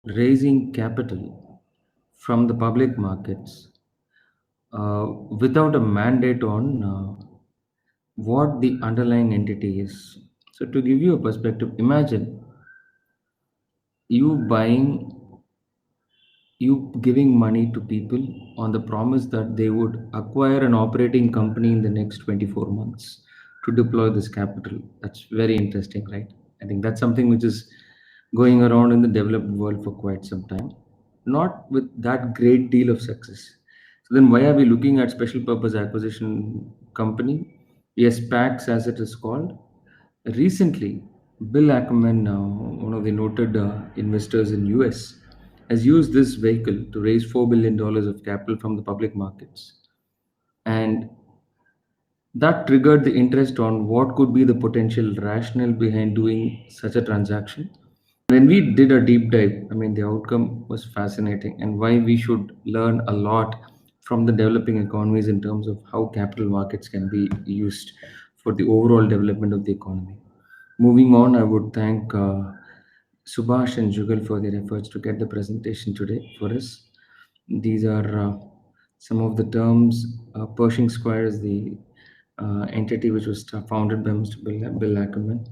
raising capital from the public markets without a mandate on what the underlying entity is. So, to give you a perspective, imagine you buying, you giving money to people on the promise that they would acquire an operating company in the next 24 months to deploy this capital. That's very interesting, right? I think that's something which is going around in the developed world for quite some time, not with that great deal of success. So then why are we looking at special purpose acquisition company? Yes, SPACs as it is called. Recently, Bill Ackman, one of the noted investors in US, has used this vehicle to raise $4 billion of capital from the public markets. And that triggered the interest on what could be the potential rationale behind doing such a transaction. When we did a deep dive, I mean, the outcome was fascinating and why we should learn a lot from the developing economies in terms of how capital markets can be used for the overall development of the economy. Moving on, I would thank Subhash and Jugal for their efforts to get the presentation today for us. These are some of the terms. Pershing Square is the entity which was founded by Mr. Bill Ackerman.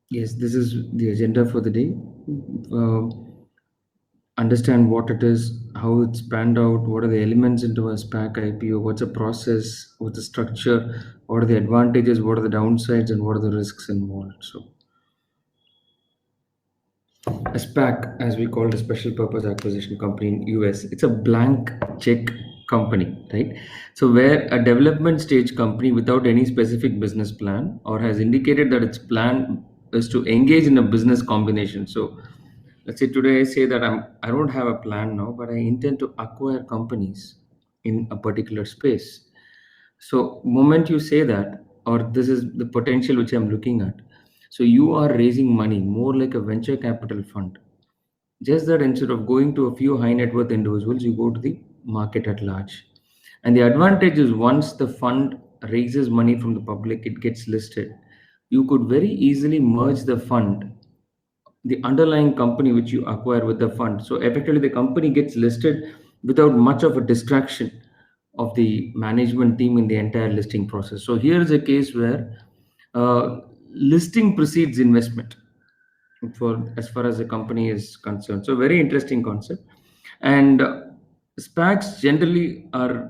Yes, this is the agenda for the day. Uh, Understand what it is, how it's panned out, what are the elements into a SPAC IPO, what's the process, what's the structure, what are the advantages, what are the downsides, and what are the risks involved. So, a SPAC, as we call it, a special purpose acquisition company in US, it's a blank check company, right? So, where a development stage company without any specific business plan or has indicated that its plan is to engage in a business combination. So, let's say today I say that I don't have a plan now, but I intend to acquire companies in a particular space. So, moment you say that, or this is the potential which I'm looking at, so you are raising money more like a venture capital fund. Just that instead of going to a few high net worth individuals, you go to the market at large. And the advantage is once the fund raises money from the public, it gets listed. You could very easily merge the fund, the underlying company which you acquire with the fund. So effectively, the company gets listed without much of a distraction of the management team in the entire listing process. So here is a case where listing precedes investment for as far as the company is concerned. So very interesting concept. And SPACs generally are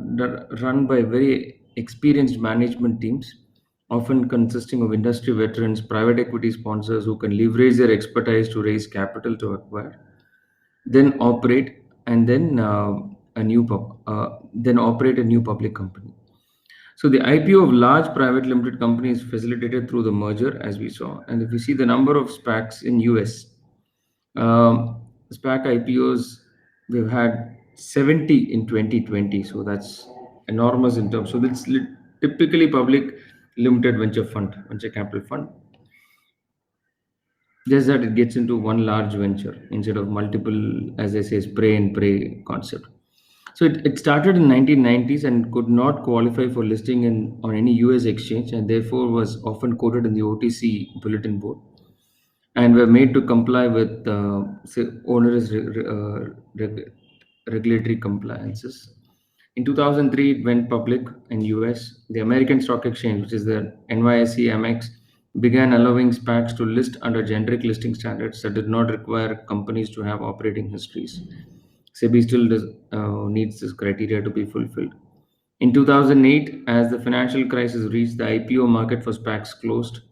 run by very experienced management teams, often consisting of industry veterans, private equity sponsors who can leverage their expertise to raise capital to acquire, then operate, and then operate a new public company. So the IPO of large private limited companies facilitated through the merger, as we saw. And if you see the number of SPACs in US, SPAC IPOs, we've had 70 in 2020. So that's enormous in terms. So that's typically public limited venture fund, venture capital fund. Just that it gets into one large venture instead of multiple, as I say, spray and pray concept. So it started in 1990s and could not qualify for listing on any US exchange and therefore was often quoted in the OTC bulletin board and were made to comply with say, onerous regulatory compliances. In 2003, it went public in US. The American Stock Exchange, which is the NYSE Amex, began allowing SPACs to list under generic listing standards that did not require companies to have operating histories. SEBI still needs this criteria to be fulfilled. In 2008, as the financial crisis reached, the IPO market for SPACs closed,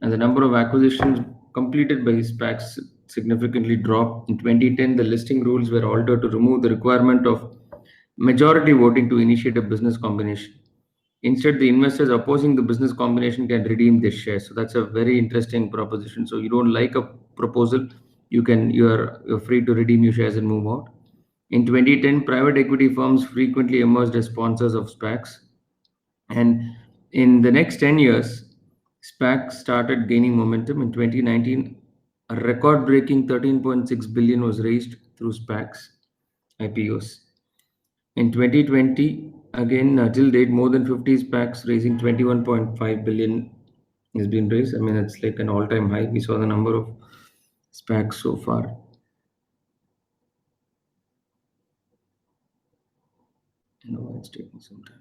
and the number of acquisitions completed by SPACs significantly dropped. In 2010, the listing rules were altered to remove the requirement of majority voting to initiate a business combination. Instead, the investors opposing the business combination can redeem their shares. So that's a very interesting proposition. So you don't like a proposal, you're free to redeem your shares and move out. In 2010, private equity firms frequently emerged as sponsors of SPACs. And in the next 10 years, SPACs started gaining momentum. In 2019, a record breaking 13.6 billion was raised through SPACs, IPOs. In 2020, again, till date, more than 50 SPACs raising 21.5 billion has been raised. I mean, it's like an all-time high. We saw the number of SPACs so far. No, it's taking some time.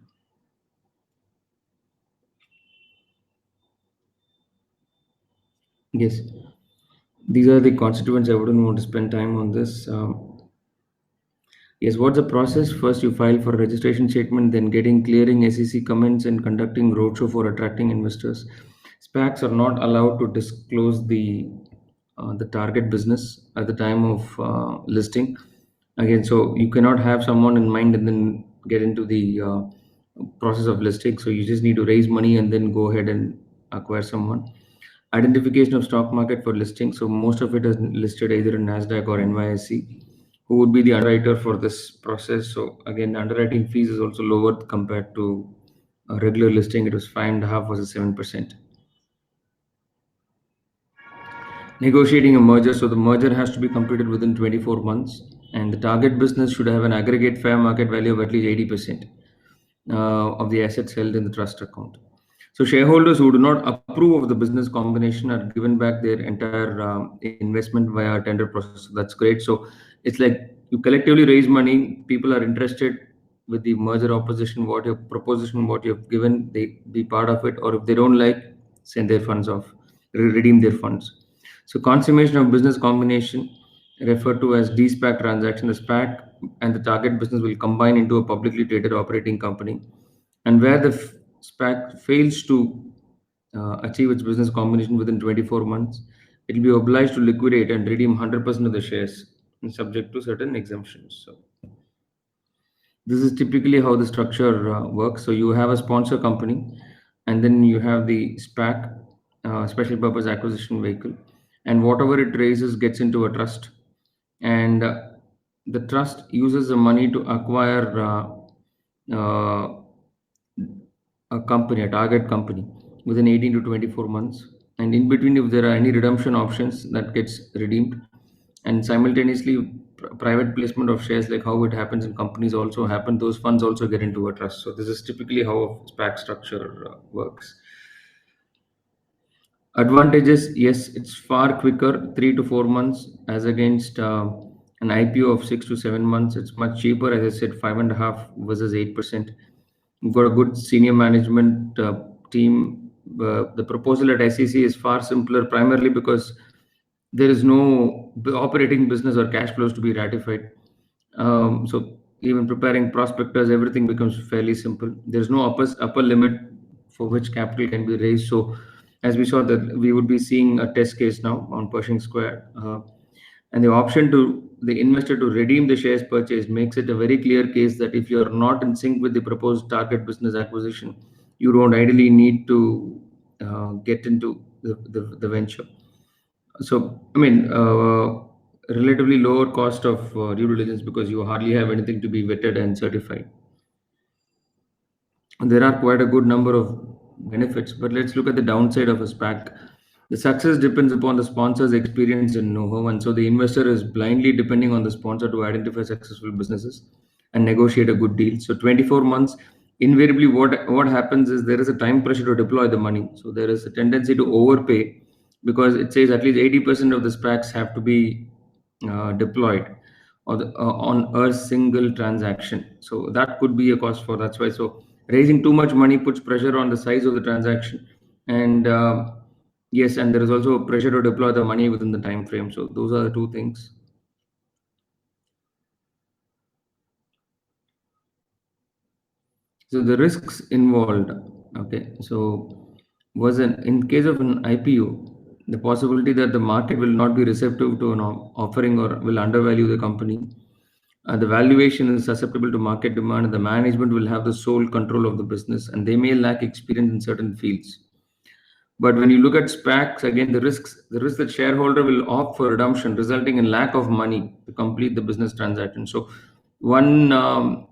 Yes, these are the constituents. I wouldn't want to spend time on this. Yes, what's the process? First, you file for a registration statement, then getting clearing SEC comments and conducting roadshow for attracting investors. SPACs are not allowed to disclose the target business at the time of listing. Again, so you cannot have someone in mind and then get into the process of listing. So you just need to raise money and then go ahead and acquire someone. Identification of stock market for listing. So most of it is listed either in Nasdaq or NYSE. Who would be the underwriter for this process? So again, the underwriting fees is also lower compared to a regular listing. It was 5.5 versus 7%. Negotiating a merger. So the merger has to be completed within 24 months, and the target business should have an aggregate fair market value of at least 80% of the assets held in the trust account. So shareholders who do not approve of the business combination are given back their entire investment via tender process. So that's great. So it's like you collectively raise money. People are interested with the merger opposition, what your proposition, what you've given, they be part of it, or if they don't like, send their funds off, redeem their funds. So consummation of business combination, referred to as de-SPAC transaction, the SPAC and the target business will combine into a publicly traded operating company. And where the SPAC fails to achieve its business combination within 24 months, it will be obliged to liquidate and redeem 100% of the shares, subject to certain exemptions. So this is typically how the structure works. So you have a sponsor company, and then you have the SPAC, special purpose acquisition vehicle, and whatever it raises gets into a trust, and the trust uses the money to acquire uh, a company, a target company, within 18 to 24 months. And in between, if there are any redemption options, that gets redeemed. And simultaneously, private placement of shares, like how it happens in companies, also happen. Those funds also get into a trust. So this is typically how a SPAC structure works. Advantages, yes, it's far quicker, 3 to 4 months, as against an IPO of 6 to 7 months. It's much cheaper, as I said, 5.5 versus 8%. You've got a good senior management team. The proposal at SEC is far simpler, primarily because there is no operating business or cash flows to be ratified. So even preparing prospectus, everything becomes fairly simple. There's no upper limit for which capital can be raised. So as we saw that we would be seeing a test case now on Pershing Square, and the option to the investor to redeem the shares purchased makes it a very clear case that if you're not in sync with the proposed target business acquisition, you don't ideally need to get into the venture. So, I mean, relatively lower cost of due diligence because you hardly have anything to be vetted and certified. And there are quite a good number of benefits, but let's look at the downside of a SPAC. The success depends upon the sponsor's experience and know-how, and so the investor is blindly depending on the sponsor to identify successful businesses and negotiate a good deal. So 24 months, invariably what happens is there is a time pressure to deploy the money. So there is a tendency to overpay because it says at least 80% of the SPACs have to be deployed on a single transaction. So that could be a cost for that's why. So raising too much money puts pressure on the size of the transaction, and yes, and there is also a pressure to deploy the money within the time frame. So those are the two things. So the risks involved. Okay, so was an in case of an IPO, the possibility that the market will not be receptive to an offering or will undervalue the company. The valuation is susceptible to market demand, and the management will have the sole control of the business, and they may lack experience in certain fields. But when you look at SPACs, again, the risk that shareholder will opt for redemption, resulting in lack of money to complete the business transaction. So,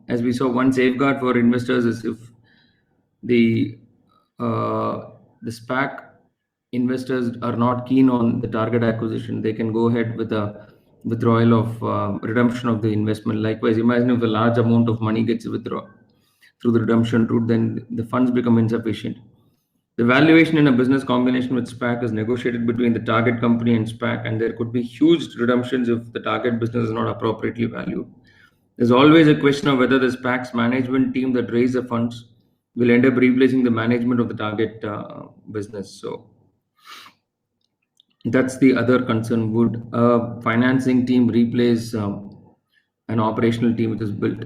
as we saw, one safeguard for investors is if the the SPAC investors are not keen on the target acquisition, they can go ahead with a withdrawal of redemption of the investment. Likewise, imagine if a large amount of money gets withdrawn through the redemption route, then the funds become insufficient. The valuation in a business combination with SPAC is negotiated between the target company and SPAC, and there could be huge redemptions if the target business is not appropriately valued. There's always a question of whether the SPAC's management team that raised the funds will end up replacing the management of the target business. So that's the other concern. Would a financing team replace an operational team which is built?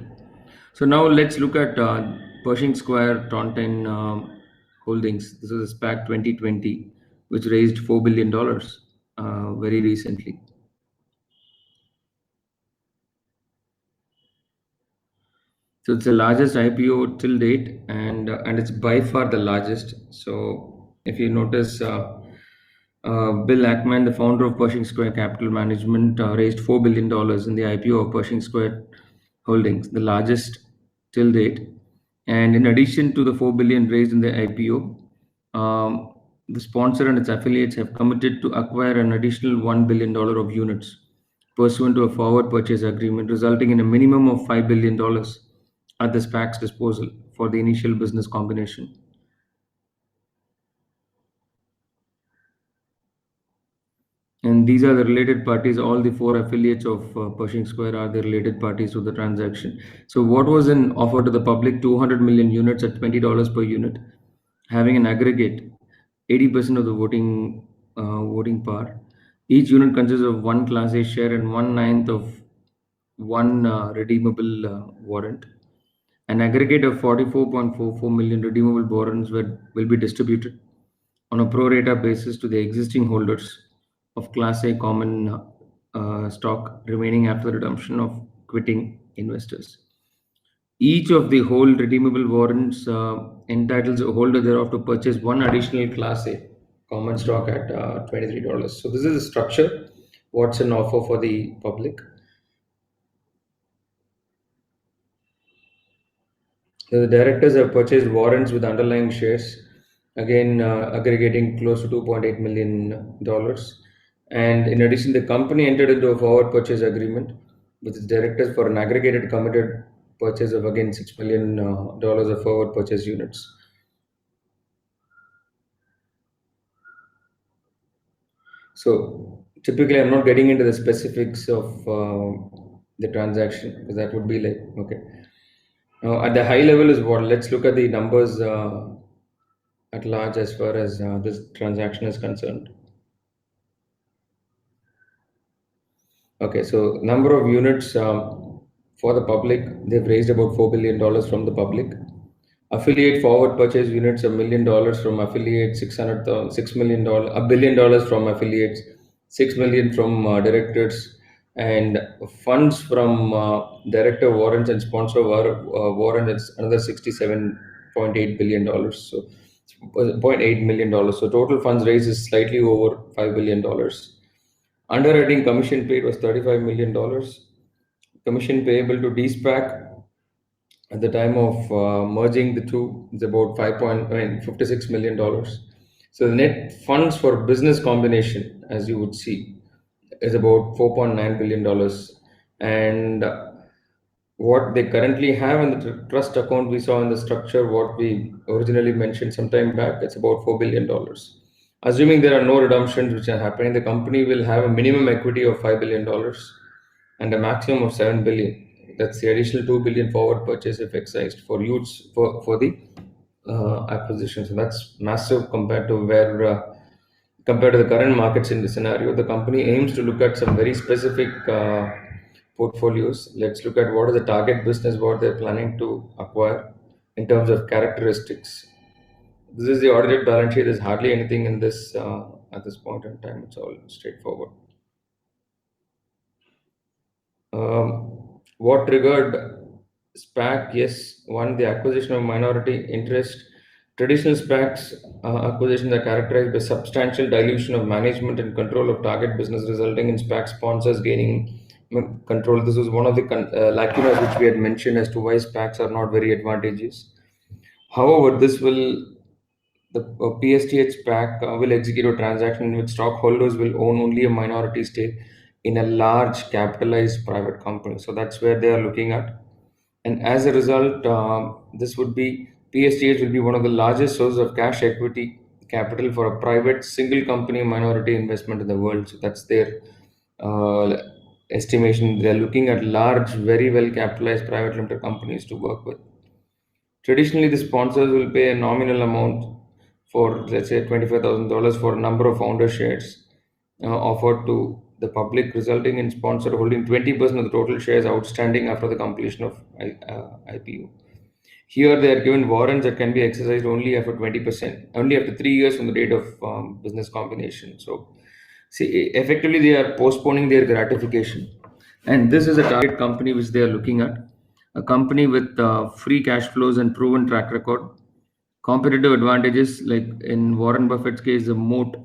So now let's look at Pershing Square Taunton Holdings. This is a SPAC 2020, which raised $4 billion very recently. So it's the largest IPO till date, and it's by far the largest. So if you notice, Bill Ackman, the founder of Pershing Square Capital Management, raised $4 billion in the IPO of Pershing Square Holdings, the largest till date. And in addition to the 4 billion raised in the IPO, the sponsor and its affiliates have committed to acquire an additional $1 billion of units pursuant to a forward purchase agreement, resulting in a minimum of $5 billion at the SPAC's disposal for the initial business combination. And these are the related parties. All the four affiliates of Pershing Square are the related parties to the transaction. So, what was an offer to the public? 200 million units at $20 per unit, having an aggregate 80% of the voting power. Each unit consists of one Class A share and one ninth of one redeemable warrant. An aggregate of 44.44 million redeemable warrants will be distributed on a pro rata basis to the existing holders of Class A common stock remaining after the redemption of quitting investors. Each of the whole redeemable warrants entitles a holder thereof to purchase one additional Class A common stock at $23. So this is the structure. What's an offer for the public? So the directors have purchased warrants with underlying shares, again aggregating close to $2.8 million. And in addition, the company entered into a forward purchase agreement with its directors for an aggregated committed purchase of again $6 million of forward purchase units. So typically, I'm not getting into the specifics of the transaction because that would be like okay. Now, at the high level is what? Let's look at the numbers at large as far as this transaction is concerned. Okay, so number of units for the public, they've raised about $4 billion from the public. Affiliate forward purchase units, $1 million from affiliates, 600, $6 million, $1 billion from affiliates, 6 million from directors, and funds from director warrants and sponsor warrants, another $67.8 billion. So $0.8 million. So total funds raised is slightly over $5 billion. Underwriting commission paid was $35 million. Commission payable to DSPAC at the time of merging the two is about $56 million. So the net funds for business combination, as you would see, is about $4.9 billion. And what they currently have in the trust account, we saw in the structure, what we originally mentioned some time back, it's about $4 billion. Assuming there are no redemptions which are happening, the company will have a minimum equity of $5 billion and a maximum of $7 billion. That's the additional $2 billion forward purchase if exercised for use for the acquisition. So that's massive compared to where compared to the current markets in the scenario. The company aims to look at some very specific portfolios. Let's look at what is the target business, what they're planning to acquire in terms of characteristics. This is the audited balance sheet. There's hardly anything in this at this point in time. It's all straightforward. What triggered SPAC? Yes, one, the acquisition of minority interest. Traditional SPACs acquisitions are characterized by substantial dilution of management and control of target business, resulting in SPAC sponsors gaining control. This was one of the lacunas which we had mentioned as to why SPACs are not very advantageous. However, the PSTH SPAC will execute a transaction in which stockholders will own only a minority stake in a large capitalized private company. So that's where they are looking at. And as a result, this would be PSTH will be one of the largest sources of cash equity capital for a private single company minority investment in the world. So that's their uh, estimation. They're looking at large, very well capitalized private limited companies to work with. Traditionally, the sponsors will pay a nominal amount for, let's say, $25,000 for a number of founder shares offered to the public, resulting in sponsor holding 20% of the total shares outstanding after the completion of IPO. Here, they are given warrants that can be exercised only after 20%, only after 3 years from the date of business combination. So, see, effectively, they are postponing their gratification. And this is a target company which they are looking at, a company with free cash flows and proven track record, competitive advantages like in Warren Buffett's case, the moat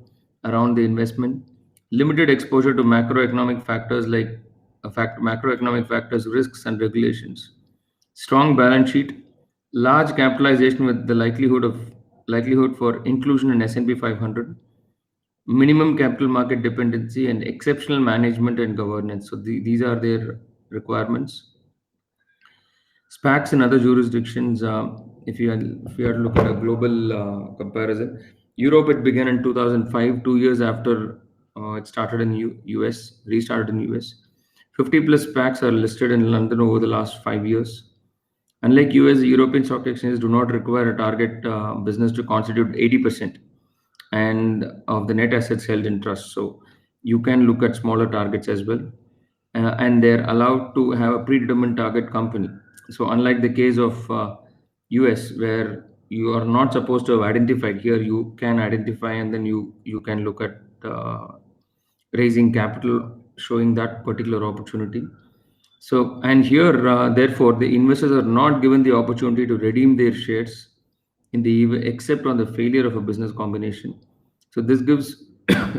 around the investment, limited exposure to macroeconomic factors like macroeconomic factors, risks, and regulations, strong balance sheet, large capitalization with the likelihood for inclusion in S&P 500, minimum capital market dependency, and exceptional management and governance. So these are their requirements. SPACs in other jurisdictions, if you are to look at a global comparison, Europe it began in 2005, 2 years after it started in US, restarted in US. 50 plus SPACs are listed in London over the last 5 years. Unlike US, European stock exchanges do not require a target business to constitute 80% and of the net assets held in trust. So you can look at smaller targets as well, and they're allowed to have a predetermined target company. So unlike the case of US, where you are not supposed to have identified, here you can identify and then you can look at raising capital, showing that particular opportunity. So, and here, therefore, the investors are not given the opportunity to redeem their shares in the except on the failure of a business combination. So this gives,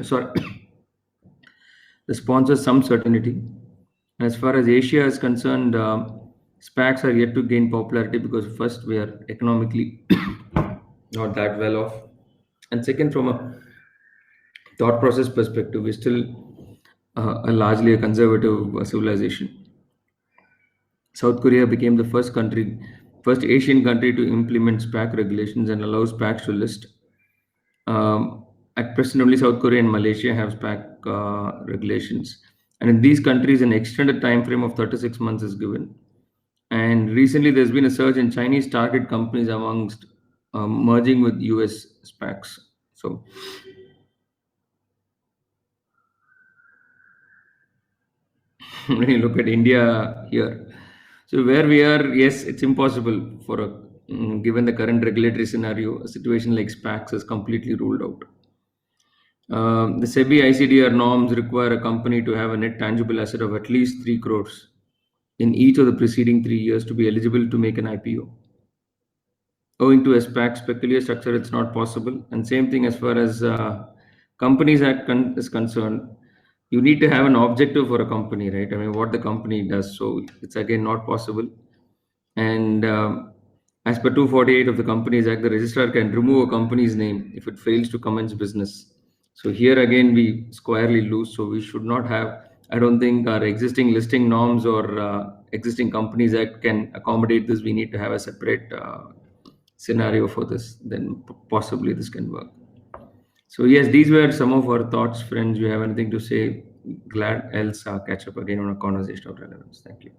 sorry, the sponsors some certainty. As far as Asia is concerned, SPACs are yet to gain popularity because first we are economically not that well off, and second, from a thought process perspective, we're still largely a conservative civilization. South Korea became the first Asian country to implement SPAC regulations and allow SPACs to list. At present, only South Korea and Malaysia have SPAC regulations, and in these countries, an extended time frame of 36 months is given. And recently, there's been a surge in Chinese target companies amongst merging with US SPACs. So, when you look at India here, so where we are, yes, it's impossible for a given the current regulatory scenario, a situation like SPACs is completely ruled out. The SEBI ICDR norms require a company to have a net tangible asset of at least 3 crores in each of the preceding 3 years to be eligible to make an IPO. Owing to a SPAC's peculiar structure, it's not possible. And same thing as far as Companies Act is concerned, you need to have an objective for a company, right? I mean, what the company does. So it's again not possible. And as per 248 of the Companies Act, the registrar can remove a company's name if it fails to commence business. So here again, we squarely lose. So we should not have, I don't think our existing listing norms or existing Companies Act can accommodate this. We need to have a separate scenario for this. Then possibly this can work. So yes, these were some of our thoughts, friends. You have anything to say? Glad else catch up again on a conversation of relevance. Thank you.